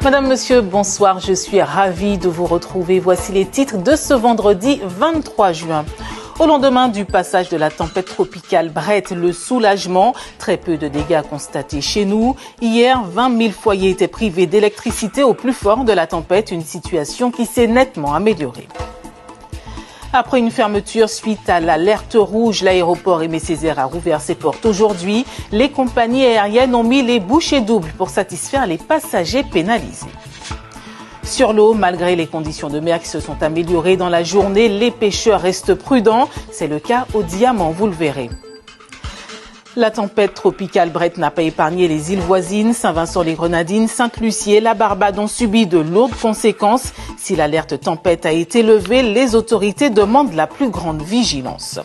Madame, Monsieur, bonsoir. Je suis ravie de vous retrouver. Voici les titres de ce vendredi 23 juin. Au lendemain du passage de la tempête tropicale Brett, le soulagement, très peu de dégâts constatés chez nous. Hier, 20 000 foyers étaient privés d'électricité au plus fort de la tempête, une situation qui s'est nettement améliorée. Après une fermeture suite à l'alerte rouge, l'aéroport Aimé Césaire a rouvert ses portes aujourd'hui. Les compagnies aériennes ont mis les bouchées doubles pour satisfaire les passagers pénalisés. Sur l'eau, malgré les conditions de mer qui se sont améliorées dans la journée, les pêcheurs restent prudents. C'est le cas au Diamant, vous le verrez. La tempête tropicale Brett n'a pas épargné les îles voisines. Saint-Vincent-les-Grenadines, Sainte-Lucie et la Barbade ont subi de lourdes conséquences. Si l'alerte tempête a été levée, les autorités demandent la plus grande vigilance.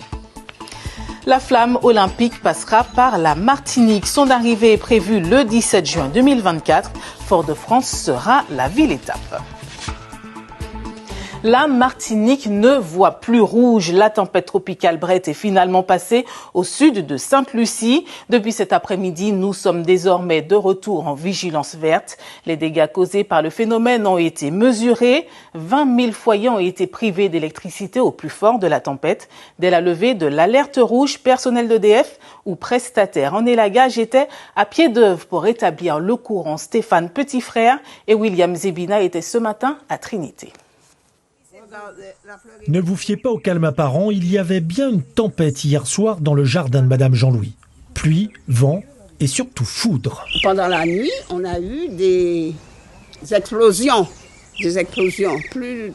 La flamme olympique passera par la Martinique. Son arrivée est prévue le 17 juin 2024. Fort-de-France sera la ville-étape. La Martinique ne voit plus rouge. La tempête tropicale Brett est finalement passée au sud de Sainte-Lucie. Depuis cet après-midi, nous sommes désormais de retour en vigilance verte. Les dégâts causés par le phénomène ont été mesurés. 20 000 foyers ont été privés d'électricité au plus fort de la tempête. Dès la levée de l'alerte rouge, personnel d'EDF ou prestataires en élagage étaient à pied d'œuvre pour rétablir le courant. Stéphane Petitfrère et William Zebina étaient ce matin à Trinité. Ne vous fiez pas au calme apparent, il y avait bien une tempête hier soir dans le jardin de Madame Jean-Louis. Pluie, vent et surtout foudre. Pendant la nuit, on a eu des explosions, plus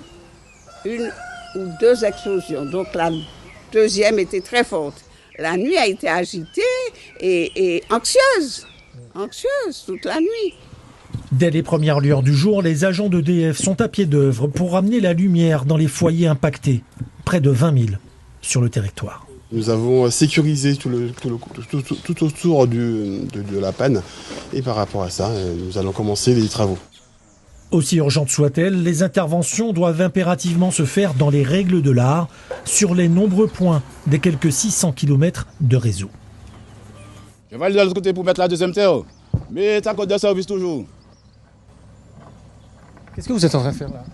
une ou deux explosions. Donc la deuxième était très forte. La nuit a été agitée et anxieuse toute la nuit. Dès les premières lueurs du jour, les agents d'EDF sont à pied d'œuvre pour ramener la lumière dans les foyers impactés, près de 20 000 sur le territoire. Nous avons sécurisé tout autour de la panne et par rapport à ça, nous allons commencer les travaux. Aussi urgentes soient-elles, les interventions doivent impérativement se faire dans les règles de l'art, sur les nombreux points des quelques 600 km de réseau. Je vais aller de l'autre côté pour mettre la deuxième terre, mais t'as code de service toujours. Qu'est-ce que vous êtes en train de faire là?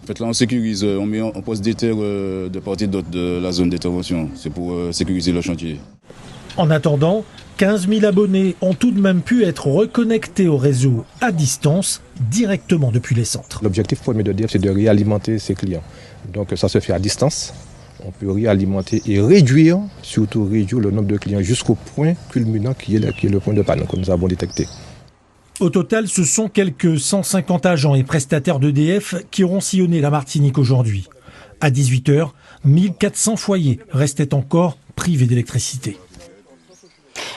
En fait, là, on sécurise, on met en poste des terres de part et d'autre de la zone d'intervention. C'est pour sécuriser le chantier. En attendant, 15 000 abonnés ont tout de même pu être reconnectés au réseau à distance, directement depuis les centres. L'objectif premier d'EDF, c'est de réalimenter ses clients. Donc ça se fait à distance. On peut réalimenter et réduire, surtout réduire le nombre de clients jusqu'au point culminant qui est le point de panne que nous avons détecté. Au total, ce sont quelques 150 agents et prestataires d'EDF qui auront sillonné la Martinique aujourd'hui. À 18h, 1400 foyers restaient encore privés d'électricité.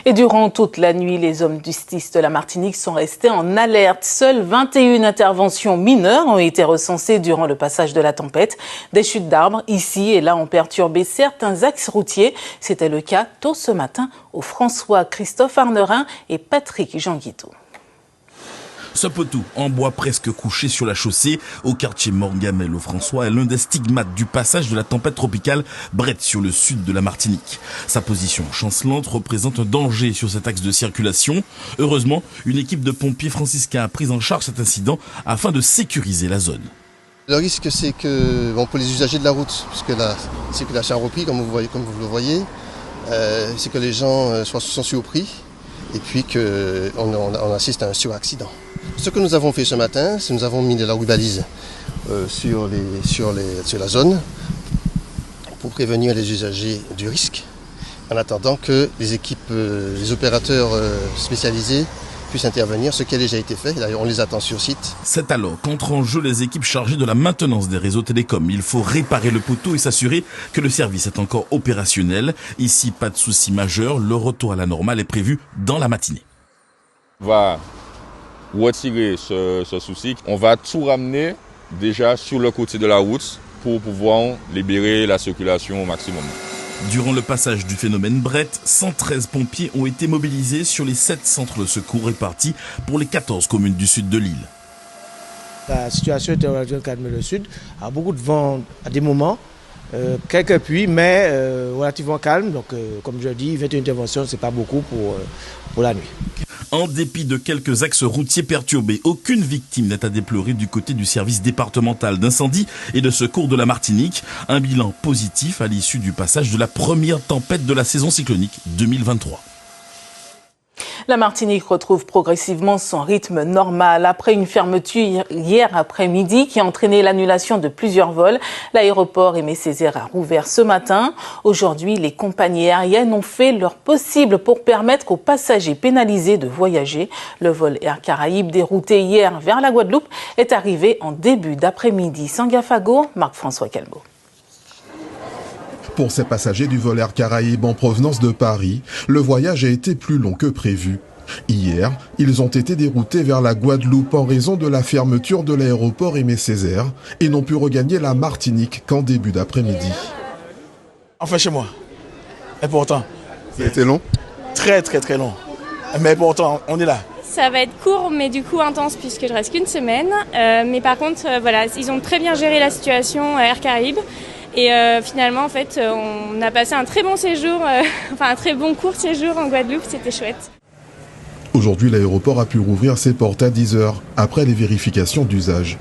Et durant toute la nuit, les hommes du SDIS de la Martinique sont restés en alerte. Seules 21 interventions mineures ont été recensées durant le passage de la tempête. Des chutes d'arbres ici et là ont perturbé certains axes routiers. C'était le cas tôt ce matin au François-Christophe Arnerin et Patrick Jean-Guiteau. Ce poteau en bois presque couché sur la chaussée au quartier Morgamel au François est l'un des stigmates du passage de la tempête tropicale Brett sur le sud de la Martinique. Sa position chancelante représente un danger sur cet axe de circulation. Heureusement, une équipe de pompiers franciscains a pris en charge cet incident afin de sécuriser la zone. Le risque, c'est que, pour les usagers de la route, puisque la circulation a repris, comme vous le voyez, c'est que les gens sont surpris et puis qu'on assiste à un suraccident. Ce que nous avons fait ce matin, c'est que nous avons mis de la rubalise sur la zone pour prévenir les usagers du risque, en attendant que les opérateurs spécialisés puissent intervenir, ce qui a déjà été fait. D'ailleurs, on les attend sur site. C'est alors qu'entrent en jeu les équipes chargées de la maintenance des réseaux télécoms. Il faut réparer le poteau et s'assurer que le service est encore opérationnel. Ici, pas de souci majeur. Le retour à la normale est prévu dans la matinée. On va retirer ce souci. On va tout ramener déjà sur le côté de la route pour pouvoir libérer la circulation au maximum. Durant le passage du phénomène Brett, 113 pompiers ont été mobilisés sur les 7 centres de secours répartis pour les 14 communes du sud de l'île. La situation était relativement calme le sud, a beaucoup de vent à des moments, quelques pluies, mais relativement calme. Donc, comme je dis, 21 interventions, ce n'est pas beaucoup pour la nuit. En dépit de quelques axes routiers perturbés, aucune victime n'est à déplorer du côté du service départemental d'incendie et de secours de la Martinique. Un bilan positif à l'issue du passage de la première tempête de la saison cyclonique 2023. La Martinique retrouve progressivement son rythme normal. Après une fermeture hier après-midi qui a entraîné l'annulation de plusieurs vols, l'aéroport Aimé Césaire a rouvert ce matin. Aujourd'hui, les compagnies aériennes ont fait leur possible pour permettre aux passagers pénalisés de voyager. Le vol Air Caraïbes dérouté hier vers la Guadeloupe est arrivé en début d'après-midi. Sangafago, Marc-François Calmo. Pour ces passagers du vol Air Caraïbes en provenance de Paris, le voyage a été plus long que prévu. Hier, ils ont été déroutés vers la Guadeloupe en raison de la fermeture de l'aéroport Aimé Césaire et n'ont pu regagner la Martinique qu'en début d'après-midi. Enfin chez moi, important. Ça a été long ? Très long, mais pourtant on est là. Ça va être court mais du coup intense puisque je reste qu'une semaine. Mais par contre, voilà, ils ont très bien géré la situation Air Caraïbes. Et finalement, en fait, on a passé un très bon séjour, un très bon court séjour en Guadeloupe, c'était chouette. Aujourd'hui, l'aéroport a pu rouvrir ses portes à 10h, après les vérifications d'usage.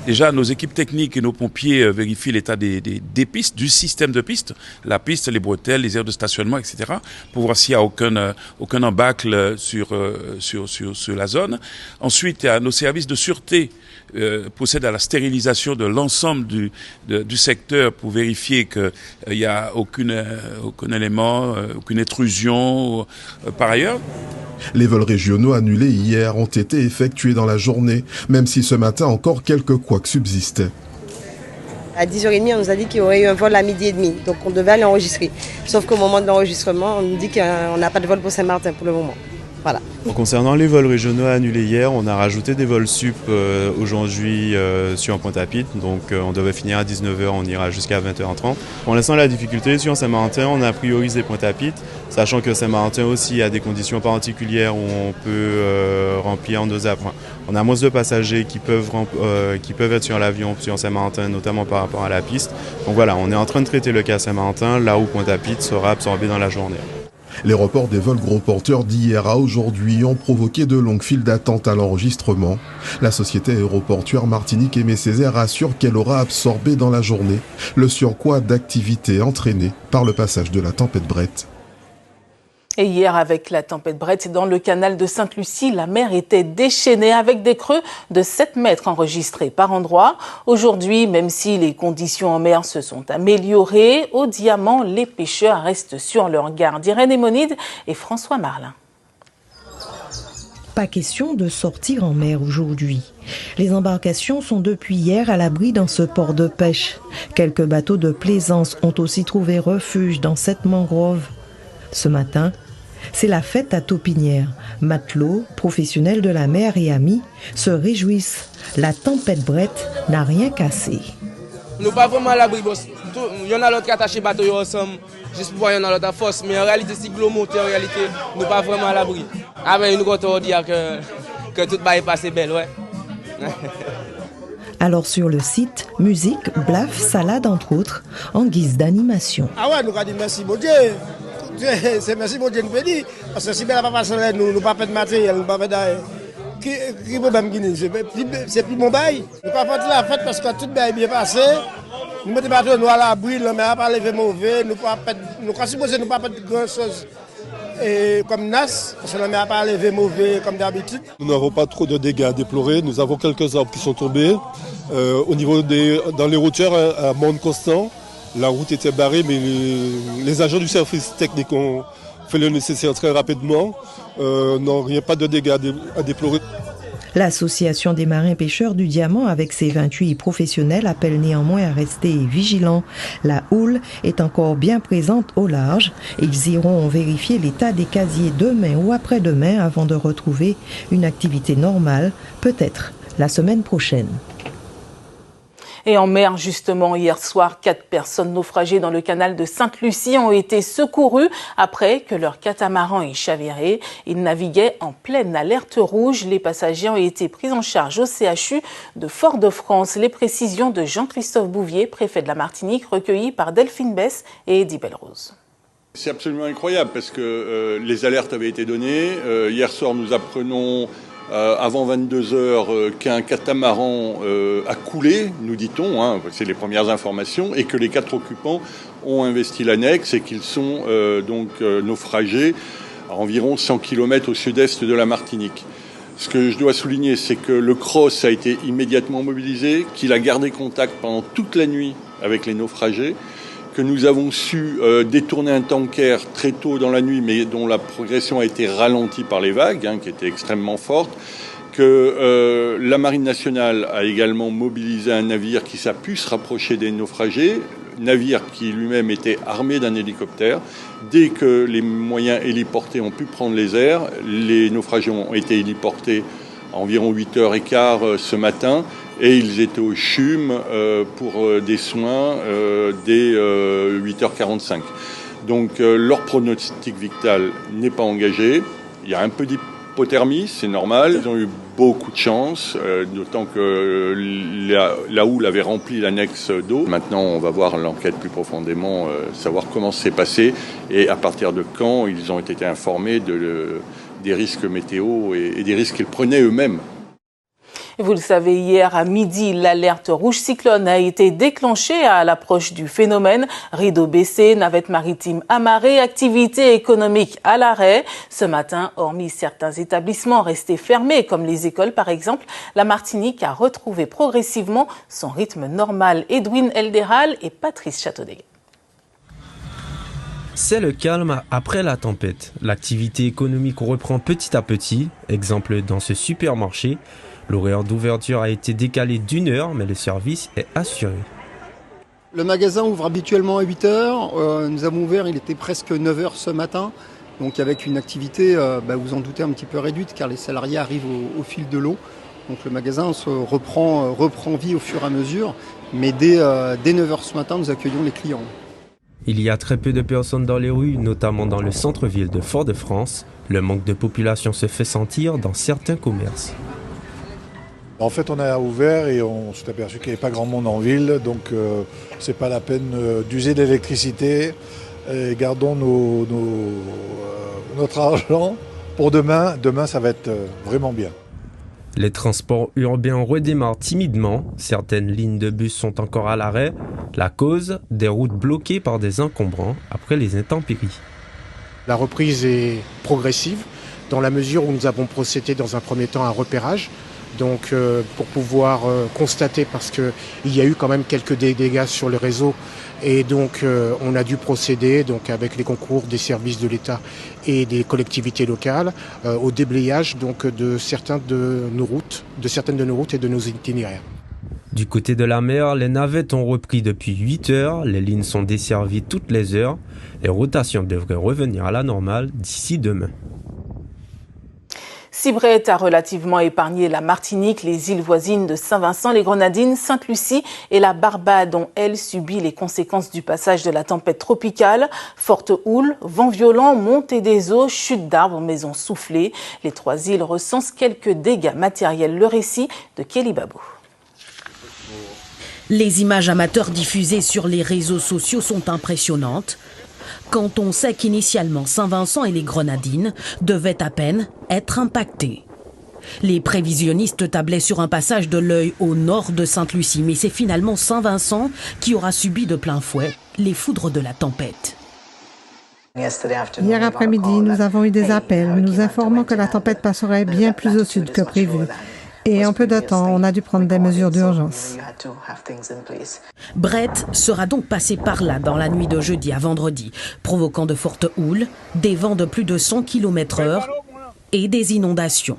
Déjà, nos équipes techniques et nos pompiers vérifient l'état des pistes, du système de pistes, la piste, les bretelles, les aires de stationnement, etc., pour voir s'il n'y a aucun embâcle sur la zone. Ensuite, il y a nos services de sûreté procèdent à la stérilisation de l'ensemble du secteur pour vérifier qu'il n'y a aucun élément, aucune intrusion par ailleurs. Les vols régionaux annulés hier ont été effectués dans la journée, même si ce matin encore quelques couacs subsistaient. À 10h30, on nous a dit qu'il y aurait eu un vol à 12h30, donc on devait aller enregistrer. Sauf qu'au moment de l'enregistrement, on nous dit qu'on n'a pas de vol pour Saint-Martin pour le moment. Voilà. Concernant les vols régionaux annulés hier, on a rajouté des vols sup aujourd'hui sur Pointe-à-Pitre. Donc on devait finir à 19h, on ira jusqu'à 20h30. Pour l'instant, la difficulté sur Saint-Martin, on a priorisé Pointe-à-Pitre, sachant que Saint-Martin aussi a des conditions particulières où on peut remplir nos appoints. On a moins de passagers qui peuvent être sur l'avion sur Saint-Martin, notamment par rapport à la piste. Donc voilà, on est en train de traiter le cas Saint-Martin, là où Pointe-à-Pitre sera absorbé dans la journée. Les reports des vols gros porteurs d'hier à aujourd'hui ont provoqué de longues files d'attente à l'enregistrement. La société aéroportuaire Martinique Aimé Césaire assure qu'elle aura absorbé dans la journée le surcroît d'activité entraîné par le passage de la tempête Brett. Et hier, avec la tempête Brett, dans le canal de Sainte-Lucie, la mer était déchaînée avec des creux de 7 mètres enregistrés par endroit. Aujourd'hui, même si les conditions en mer se sont améliorées, au Diamant, les pêcheurs restent sur leur garde. Irène Émonide et François Marlin. Pas question de sortir en mer aujourd'hui. Les embarcations sont depuis hier à l'abri dans ce port de pêche. Quelques bateaux de plaisance ont aussi trouvé refuge dans cette mangrove. Ce matin, c'est la fête à Taupinière. Matelots, professionnels de la mer et amis se réjouissent. La tempête Brett n'a rien cassé. Nous pas vraiment à l'abri. Il y en a l'autre qui attaché bateau ensemble, juste pour voir il y en a l'autre force. Mais en réalité, si l'eau monte, en réalité, nous pas vraiment à l'abri. Ah ben, nous comptons dire que tout va passer belle, ouais. Alors sur le site, musique, blaf, salade entre autres, en guise d'animation. Ah ouais, nous avons dit merci mon Dieu. C'est merci mon Dieu nous peut dire. Parce que si bien la pas passer nous ne pas faire de matériel, nous pas faire d'ailleurs. Qui problème c'est plus mon bail. Nous pas faire la fête parce que tout est bien passé. Nous mettons bateau nous à l'abri, mais à pas lever mauvais, nous pas nous quand supposé nous pas faire grand chose. Et comme NAS, parce que nous n'a pas levé mauvais comme d'habitude. Nous n'avons pas trop de dégâts à déplorer. Nous avons quelques arbres qui sont tombés. Au niveau dans les routeurs à monde constant, la route était barrée, mais les agents du service technique ont fait le nécessaire très rapidement. Non, il n'y a pas de dégâts à déplorer. L'association des marins pêcheurs du Diamant, avec ses 28 professionnels, appelle néanmoins à rester vigilants. La houle est encore bien présente au large. Ils iront vérifier l'état des casiers demain ou après-demain avant de retrouver une activité normale, peut-être la semaine prochaine. Et en mer, justement, hier soir, 4 personnes naufragées dans le canal de Sainte-Lucie ont été secourues après que leur catamaran ait chaviré. Ils naviguaient en pleine alerte rouge. Les passagers ont été pris en charge au CHU de Fort-de-France. Les précisions de Jean-Christophe Bouvier, préfet de la Martinique, recueillies par Delphine Besse et Eddie Belrose. C'est absolument incroyable parce que les alertes avaient été données. Hier soir, nous apprenons avant 22h qu'un catamaran a coulé, nous dit-on, hein, c'est les premières informations, et que les 4 occupants ont investi l'annexe et qu'ils sont naufragés à environ 100 km au sud-est de la Martinique. Ce que je dois souligner, c'est que le CROSS a été immédiatement mobilisé, qu'il a gardé contact pendant toute la nuit avec les naufragés, que nous avons su détourner un tanker très tôt dans la nuit, mais dont la progression a été ralentie par les vagues, qui étaient extrêmement fortes, que la Marine nationale a également mobilisé un navire qui a pu se rapprocher des naufragés, navire qui lui-même était armé d'un hélicoptère. Dès que les moyens héliportés ont pu prendre les airs, les naufragés ont été héliportés à environ 8h15 ce matin, et ils étaient au CHUM pour des soins dès 8h45. Donc leur pronostic vital n'est pas engagé. Il y a un peu d'hypothermie, c'est normal. Ils ont eu beaucoup de chance, d'autant que la houle avait rempli l'annexe d'eau. Maintenant, on va voir l'enquête plus profondément, savoir comment c'est passé et à partir de quand ils ont été informés des risques météo et des risques qu'ils prenaient eux-mêmes. Vous le savez, hier à midi, l'alerte rouge cyclone a été déclenchée à l'approche du phénomène. Rideau baissé, navette maritime amarrée, activité économique à l'arrêt. Ce matin, hormis certains établissements restés fermés, comme les écoles par exemple, la Martinique a retrouvé progressivement son rythme normal. Edwin Elderal et Patrice Châteaudet. C'est le calme après la tempête. L'activité économique reprend petit à petit. Exemple dans ce supermarché. L'horaire d'ouverture a été décalé d'1 heure, mais le service est assuré. Le magasin ouvre habituellement à 8h. Nous avons ouvert, il était presque 9h ce matin. Donc avec une activité, vous en doutez, un petit peu réduite, car les salariés arrivent au fil de l'eau. Donc le magasin reprend vie au fur et à mesure. Mais dès 9h ce matin, nous accueillons les clients. Il y a très peu de personnes dans les rues, notamment dans le centre-ville de Fort-de-France. Le manque de population se fait sentir dans certains commerces. En fait, on a ouvert et on s'est aperçu qu'il n'y avait pas grand monde en ville, donc c'est pas la peine d'user d'électricité. Et gardons notre argent pour demain. Demain, ça va être vraiment bien. Les transports urbains redémarrent timidement. Certaines lignes de bus sont encore à l'arrêt. La cause, des routes bloquées par des encombrants après les intempéries. La reprise est progressive dans la mesure où nous avons procédé dans un premier temps à un repérage. Donc pour pouvoir constater, parce qu'il y a eu quand même quelques dégâts sur le réseau, et donc on a dû procéder donc avec les concours des services de l'État et des collectivités locales au déblayage donc de certaines de nos routes et de nos itinéraires. Du côté de la mer, les navettes ont repris depuis 8 heures, les lignes sont desservies toutes les heures, les rotations devraient revenir à la normale d'ici demain. Si Brett a relativement épargné la Martinique, les îles voisines de Saint-Vincent, les Grenadines, Sainte-Lucie et la Barbade ont, elles, subi les conséquences du passage de la tempête tropicale. Forte houle, vent violent, montée des eaux, chute d'arbres, maisons soufflées. Les 3 îles recensent quelques dégâts matériels. Le récit de Kelly Babou. Les images amateurs diffusées sur les réseaux sociaux sont impressionnantes. Quand on sait qu'initialement Saint-Vincent et les Grenadines devaient à peine être impactés. Les prévisionnistes tablaient sur un passage de l'œil au nord de Sainte-Lucie, mais c'est finalement Saint-Vincent qui aura subi de plein fouet les foudres de la tempête. Hier après-midi, nous avons eu des appels nous informant que la tempête passerait bien plus au sud que prévu. Et en peu de temps, on a dû prendre des mesures d'urgence. Brett sera donc passé par là dans la nuit de jeudi à vendredi, provoquant de fortes houles, des vents de plus de 100 km/h et des inondations.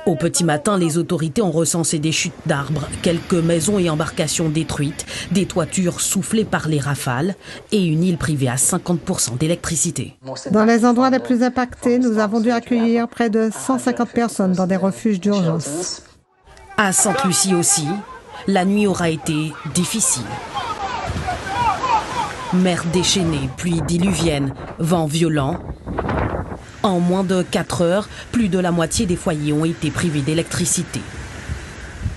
Au petit matin, les autorités ont recensé des chutes d'arbres, quelques maisons et embarcations détruites, des toitures soufflées par les rafales et une île privée à 50% d'électricité. Dans les endroits les plus impactés, nous avons dû accueillir près de 150 personnes dans des refuges d'urgence. À Sainte-Lucie aussi, la nuit aura été difficile. Mer déchaînée, pluie diluvienne, vent violent. En moins de 4 heures, plus de la moitié des foyers ont été privés d'électricité.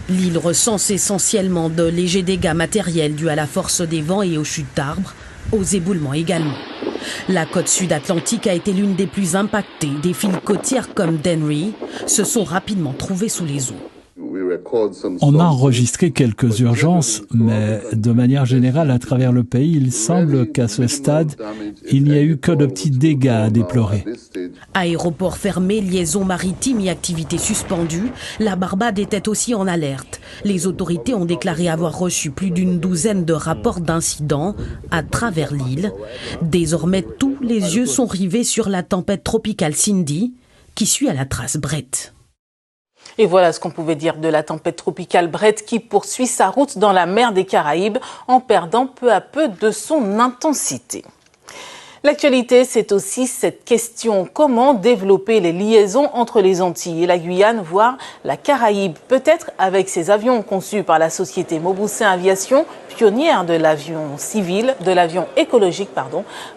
L'île recense essentiellement de légers dégâts matériels dus à la force des vents et aux chutes d'arbres, aux éboulements également. La côte sud-atlantique a été l'une des plus impactées. Des villes côtières comme Dennery se sont rapidement trouvées sous les eaux. On a enregistré quelques urgences, mais de manière générale, à travers le pays, il semble qu'à ce stade, il n'y a eu que de petits dégâts à déplorer. Aéroports fermés, liaisons maritimes et activités suspendues, la Barbade était aussi en alerte. Les autorités ont déclaré avoir reçu plus d'une douzaine de rapports d'incidents à travers l'île. Désormais, tous les yeux sont rivés sur la tempête tropicale Cindy, qui suit à la trace Brett. Et voilà ce qu'on pouvait dire de la tempête tropicale Brett qui poursuit sa route dans la mer des Caraïbes en perdant peu à peu de son intensité. L'actualité, c'est aussi cette question. Comment développer les liaisons entre les Antilles et la Guyane, voire la Caraïbe? Peut-être avec ces avions conçus par la société Mauboussin Aviation, pionnière de l'avion civil, de l'avion écologique,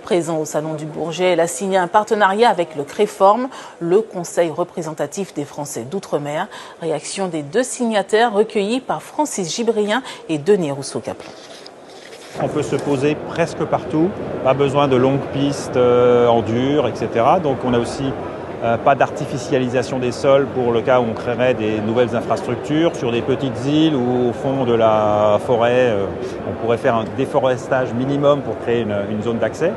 présent au Salon du Bourget. Elle a signé un partenariat avec le CREFORM, le Conseil représentatif des Français d'Outre-mer. Réaction des deux signataires recueillis par Francis Gibrien et Denis Rousseau-Caplan. On peut se poser presque partout, pas besoin de longues pistes en dur, etc. Donc on n'a aussi pas d'artificialisation des sols pour le cas où on créerait des nouvelles infrastructures sur des petites îles ou au fond de la forêt. On pourrait faire un déforestage minimum pour créer une zone d'accès,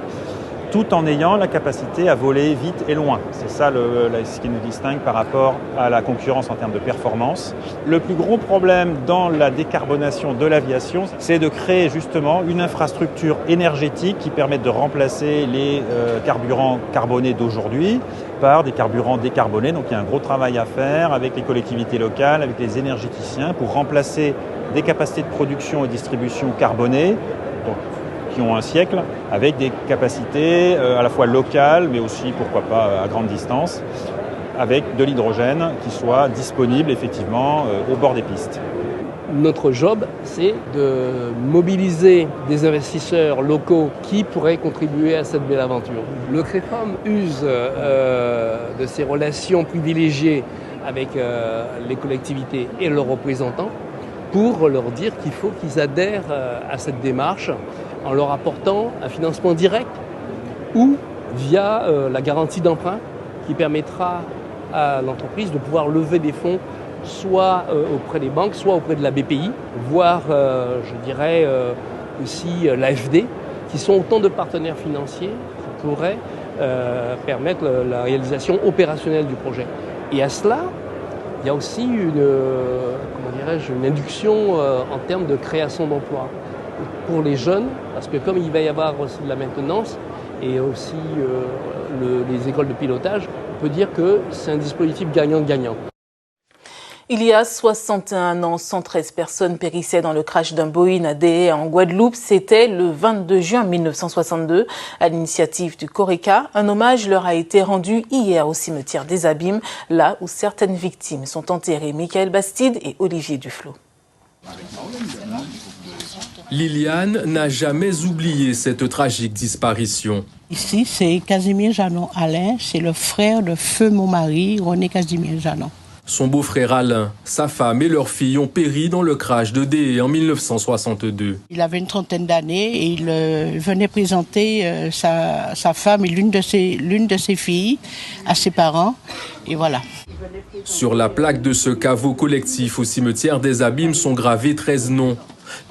tout en ayant la capacité à voler vite et loin. C'est ça ce qui nous distingue par rapport à la concurrence en termes de performance. Le plus gros problème dans la décarbonation de l'aviation, c'est de créer justement une infrastructure énergétique qui permette de remplacer les carburants carbonés d'aujourd'hui par des carburants décarbonés. Donc il y a un gros travail à faire avec les collectivités locales, avec les énergéticiens pour remplacer des capacités de production et distribution carbonées, qui ont un siècle, avec des capacités à la fois locales, mais aussi, pourquoi pas, à grande distance, avec de l'hydrogène qui soit disponible effectivement au bord des pistes. Notre job, c'est de mobiliser des investisseurs locaux qui pourraient contribuer à cette belle aventure. Le CREFORM use de ses relations privilégiées avec les collectivités et leurs représentants pour leur dire qu'il faut qu'ils adhèrent à cette démarche en leur apportant un financement direct ou via la garantie d'emprunt qui permettra à l'entreprise de pouvoir lever des fonds soit auprès des banques, soit auprès de la BPI, voire, je dirais, aussi l'AFD, qui sont autant de partenaires financiers qui pourraient permettre la réalisation opérationnelle du projet. Et à cela, il y a aussi une induction en termes de création d'emplois pour les jeunes, parce que comme il va y avoir aussi de la maintenance et aussi les écoles de pilotage, on peut dire que c'est un dispositif gagnant-gagnant. Il y a 61 ans, 113 personnes périssaient dans le crash d'un Boeing à Déé en Guadeloupe. C'était le 22 juin 1962. À l'initiative du CORECA, un hommage leur a été rendu hier au cimetière des Abîmes, là où certaines victimes sont enterrées. Michael Bastide et Olivier Duflo. Liliane n'a jamais oublié cette tragique disparition. Ici, c'est Casimir Janon Alain, c'est le frère de feu mon mari, René Casimir Janon. Son beau-frère Alain, sa femme et leur fille ont péri dans le crash de Déé en 1962. Il avait une trentaine d'années et il venait présenter sa femme et l'une de ses filles à ses parents. Et voilà. Sur la plaque de ce caveau collectif au cimetière des Abîmes sont gravés 13 noms.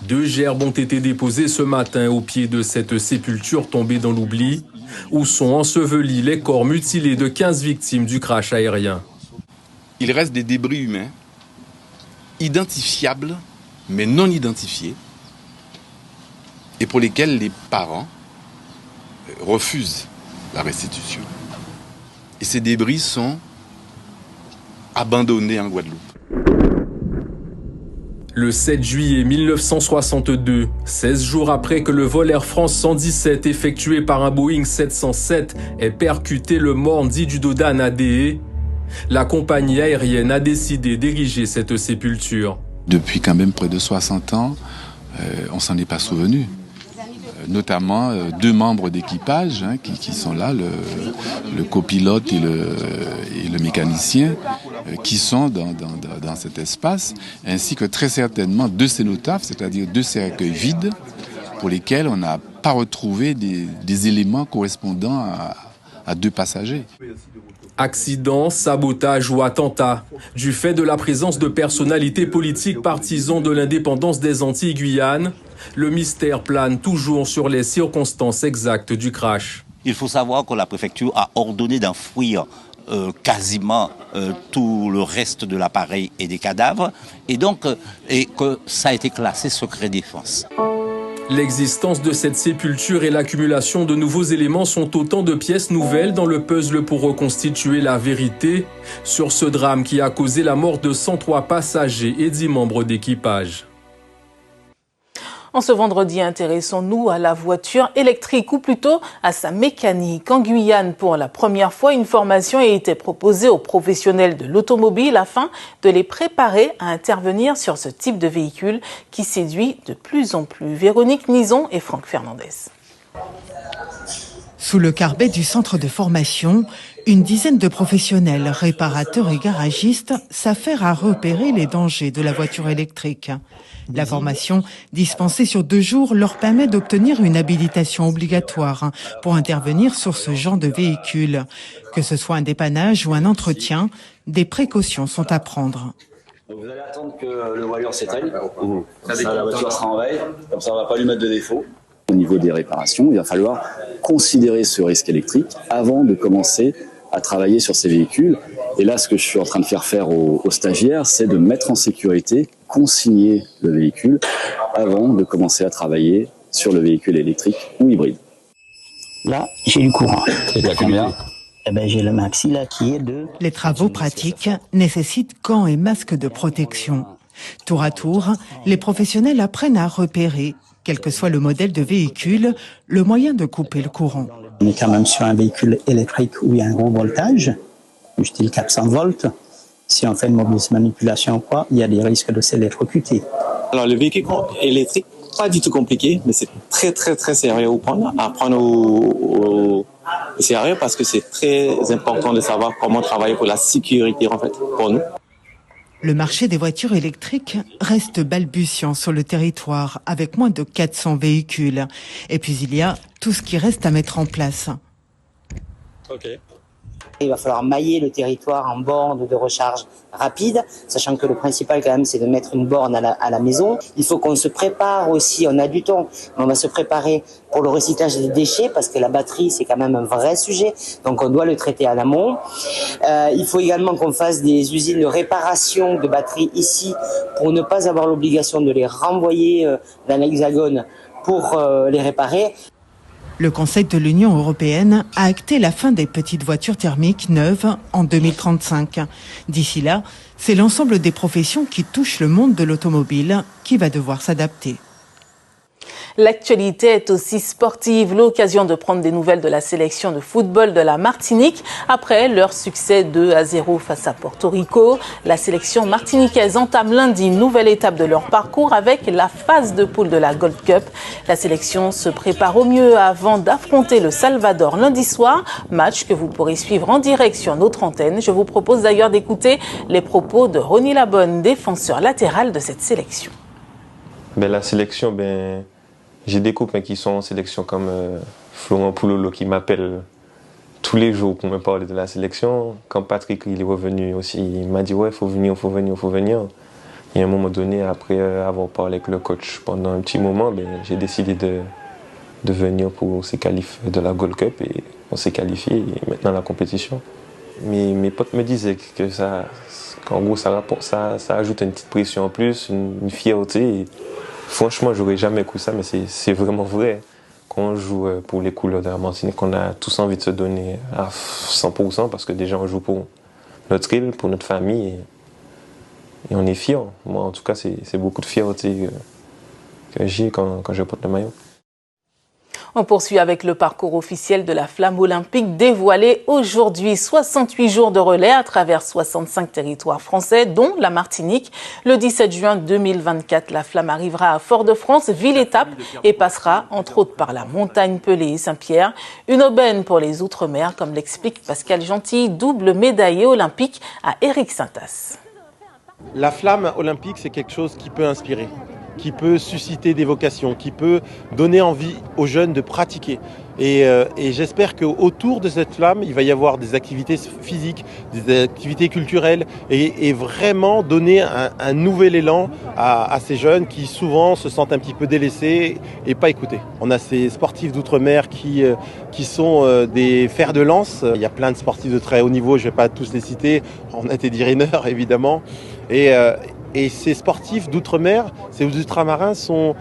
2 gerbes ont été déposées ce matin au pied de cette sépulture tombée dans l'oubli, où sont ensevelis les corps mutilés de 15 victimes du crash aérien. Il reste des débris humains, identifiables, mais non identifiés, et pour lesquels les parents refusent la restitution. Et ces débris sont abandonnés en Guadeloupe. Le 7 juillet 1962, 16 jours après que le vol Air France 117 effectué par un Boeing 707 ait percuté le Morne-dit du Dodane à Déé, la compagnie aérienne a décidé d'ériger cette sépulture. Depuis quand même près de 60 ans, on s'en est pas souvenu. Notamment 2 membres d'équipage qui sont là, le copilote et le mécanicien, qui sont dans cet espace, ainsi que très certainement 2 cénotaphes, c'est-à-dire 2 cercueils vides, pour lesquels on n'a pas retrouvé des éléments correspondant à 2 passagers. Accident, sabotage ou attentat. Du fait de la présence de personnalités politiques partisans de l'indépendance des Antilles-Guyane, le mystère plane toujours sur les circonstances exactes du crash. Il faut savoir que la préfecture a ordonné d'enfouir quasiment tout le reste de l'appareil et des cadavres, et que ça a été classé secret défense. L'existence de cette sépulture et l'accumulation de nouveaux éléments sont autant de pièces nouvelles dans le puzzle pour reconstituer la vérité sur ce drame qui a causé la mort de 103 passagers et 10 membres d'équipage. En ce vendredi, intéressons-nous à la voiture électrique, ou plutôt à sa mécanique. En Guyane, pour la première fois, une formation a été proposée aux professionnels de l'automobile afin de les préparer à intervenir sur ce type de véhicule qui séduit de plus en plus. Véronique Nison et Franck Fernandez. Sous le carbet du centre de formation, une dizaine de professionnels, réparateurs et garagistes s'affairent à repérer les dangers de la voiture électrique. La formation, dispensée sur 2 jours, leur permet d'obtenir une habilitation obligatoire pour intervenir sur ce genre de véhicule. Que ce soit un dépannage ou un entretien, des précautions sont à prendre. Donc vous allez attendre que le voilure s'éteigne. La voiture sera en veille, comme ça on ne va pas lui mettre de défaut. Au niveau des réparations, il va falloir considérer ce risque électrique avant de commencer à travailler sur ces véhicules. Et là, ce que je suis en train de faire faire aux stagiaires, c'est de mettre en sécurité, consigner le véhicule avant de commencer à travailler sur le véhicule électrique ou hybride. Là, j'ai du courant. Et t'as combien ? J'ai le maxi là qui est de... Les travaux pratiques nécessitent gants et masques de protection. Tour à tour, les professionnels apprennent à repérer, quel que soit le modèle de véhicule, le moyen de couper le courant. On est quand même sur un véhicule électrique où il y a un gros voltage, du style 400 volts. Si on fait une mauvaise manipulation ou quoi, il y a des risques de s'électrocuter. Alors le véhicule électrique, pas du tout compliqué, mais c'est très très très sérieux à prendre au sérieux parce que c'est très important de savoir comment travailler pour la sécurité en fait, pour nous. Le marché des voitures électriques reste balbutiant sur le territoire avec moins de 400 véhicules. Et puis il y a tout ce qui reste à mettre en place. Okay. Il va falloir mailler le territoire en bornes de recharge rapide, sachant que le principal quand même c'est de mettre une borne à la maison. Il faut qu'on se prépare aussi, on a du temps, mais on va se préparer pour le recyclage des déchets parce que la batterie c'est quand même un vrai sujet, donc on doit le traiter à l'amont. Il faut également qu'on fasse des usines de réparation de batteries ici pour ne pas avoir l'obligation de les renvoyer dans l'Hexagone pour les réparer. Le Conseil de l'Union européenne a acté la fin des petites voitures thermiques neuves en 2035. D'ici là, c'est l'ensemble des professions qui touchent le monde de l'automobile qui va devoir s'adapter. L'actualité est aussi sportive, l'occasion de prendre des nouvelles de la sélection de football de la Martinique. Après leur succès 2-0 face à Porto Rico, la sélection martiniquaise entame lundi une nouvelle étape de leur parcours avec la phase de poule de la Gold Cup. La sélection se prépare au mieux avant d'affronter le Salvador lundi soir, match que vous pourrez suivre en direct sur notre antenne. Je vous propose d'ailleurs d'écouter les propos de Ronny Labonne, défenseur latéral de cette sélection. La sélection, j'ai des copains qui sont en sélection comme Florent Poulolo qui m'appelle tous les jours pour me parler de la sélection. Quand Patrick il est revenu aussi, il m'a dit ouais, faut venir. Et à un moment donné, après avoir parlé avec le coach pendant un petit moment, j'ai décidé de venir pour ces qualifs de la Gold Cup et on s'est qualifié et maintenant la compétition. Mes potes me disaient qu'en gros ça ajoute une petite pression en plus, une fierté. Et franchement, j'aurais jamais cru ça, mais c'est vraiment vrai. Quand on joue pour les couleurs de la Martinique, on a tous envie de se donner à 100% parce que déjà on joue pour notre île, pour notre famille et on est fiers. Moi, en tout cas, c'est beaucoup de fierté que j'ai quand je porte le maillot. On poursuit avec le parcours officiel de la flamme olympique dévoilé aujourd'hui. 68 jours de relais à travers 65 territoires français, dont la Martinique. Le 17 juin 2024, la flamme arrivera à Fort-de-France, ville-étape, et passera entre autres par la montagne Pelée et Saint-Pierre. Une aubaine pour les Outre-mer, comme l'explique Pascal Gentil, double médaillé olympique à Éric Sintas. La flamme olympique, c'est quelque chose qui peut inspirer. qui peut susciter des vocations, qui peut donner envie aux jeunes de pratiquer. Et j'espère qu'autour de cette flamme, il va y avoir des activités physiques, des activités culturelles et vraiment donner un nouvel élan à ces jeunes qui souvent se sentent un petit peu délaissés et pas écoutés. On a ces sportifs d'outre-mer qui sont des fers de lance. Il y a plein de sportifs de très haut niveau, je ne vais pas tous les citer. On a Teddy Riner évidemment. Et ces sportifs d'outre-mer, ces ultramarins sont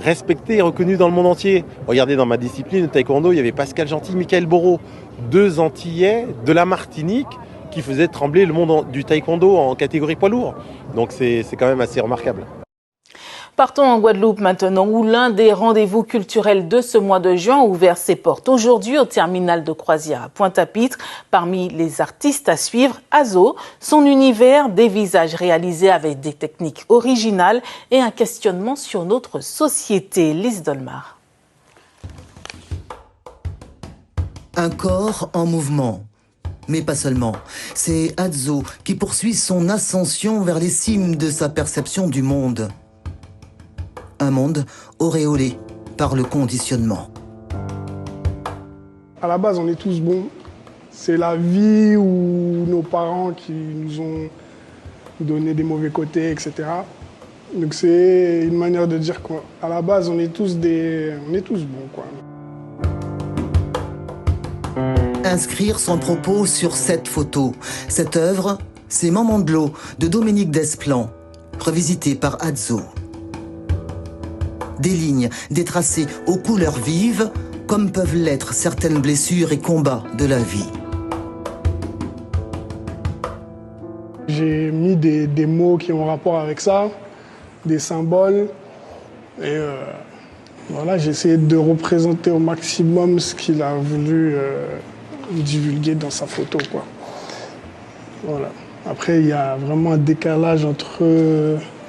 respectés et reconnus dans le monde entier. Regardez, dans ma discipline, le taekwondo, il y avait Pascal Gentil, Michael Boreau, 2 Antillais de la Martinique qui faisaient trembler le monde du taekwondo en catégorie poids lourd. Donc c'est quand même assez remarquable. Partons en Guadeloupe maintenant, où l'un des rendez-vous culturels de ce mois de juin a ouvert ses portes aujourd'hui au terminal de croisière à Pointe-à-Pitre. Parmi les artistes à suivre, Azo, son univers, des visages réalisés avec des techniques originales et un questionnement sur notre société. Lise Dolmar. Un corps en mouvement. Mais pas seulement. C'est Azo qui poursuit son ascension vers les cimes de sa perception du monde. Un monde auréolé par le conditionnement. À la base, on est tous bons. C'est la vie ou nos parents qui nous ont donné des mauvais côtés, etc. Donc c'est une manière de dire qu'à la base, on est tous bons, quoi. Inscrire son propos sur cette photo. Cette œuvre, c'est Maman de l'eau de Dominique Desplan, revisité par Azo. Des lignes, des tracés aux couleurs vives, comme peuvent l'être certaines blessures et combats de la vie. J'ai mis des mots qui ont rapport avec ça, des symboles. Et voilà, j'ai essayé de représenter au maximum ce qu'il a voulu divulguer dans sa photo, quoi. Voilà. Après, il y a vraiment un décalage entre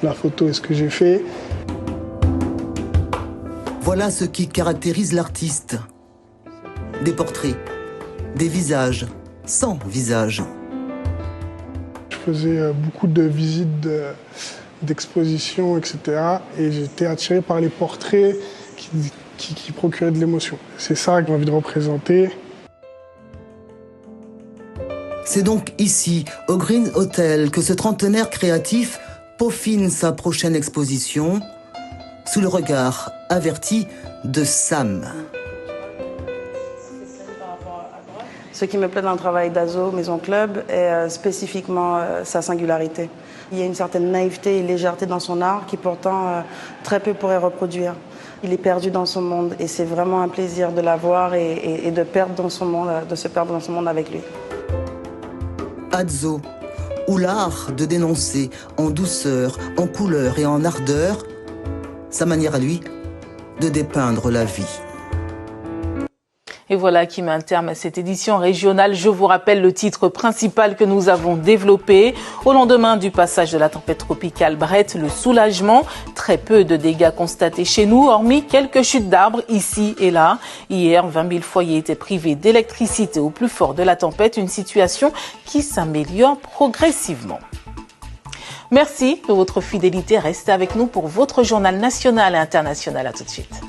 la photo et ce que j'ai fait. Voilà ce qui caractérise l'artiste. Des portraits, des visages, sans visage. Je faisais beaucoup de visites d'expositions, etc. Et j'étais attiré par les portraits qui procuraient de l'émotion. C'est ça que j'ai envie de représenter. C'est donc ici, au Green Hotel, que ce trentenaire créatif peaufine sa prochaine exposition sous le regard averti de Sam. Ce qui me plaît dans le travail d'Azo Maison Club est spécifiquement sa singularité. Il y a une certaine naïveté et légèreté dans son art qui pourtant très peu pourrait reproduire. Il est perdu dans son monde et c'est vraiment un plaisir de l'avoir et de perdre dans son monde, de se perdre dans son monde avec lui. Azo, ou l'art de dénoncer en douceur, en couleur et en ardeur, sa manière à lui de dépeindre la vie. Et voilà qui met un terme à cette édition régionale. Je vous rappelle le titre principal que nous avons développé. Au lendemain du passage de la tempête tropicale Brett, le soulagement. Très peu de dégâts constatés chez nous, hormis quelques chutes d'arbres ici et là. Hier, 20 000 foyers étaient privés d'électricité au plus fort de la tempête. Une situation qui s'améliore progressivement. Merci de votre fidélité. Restez avec nous pour votre journal national et international. À tout de suite.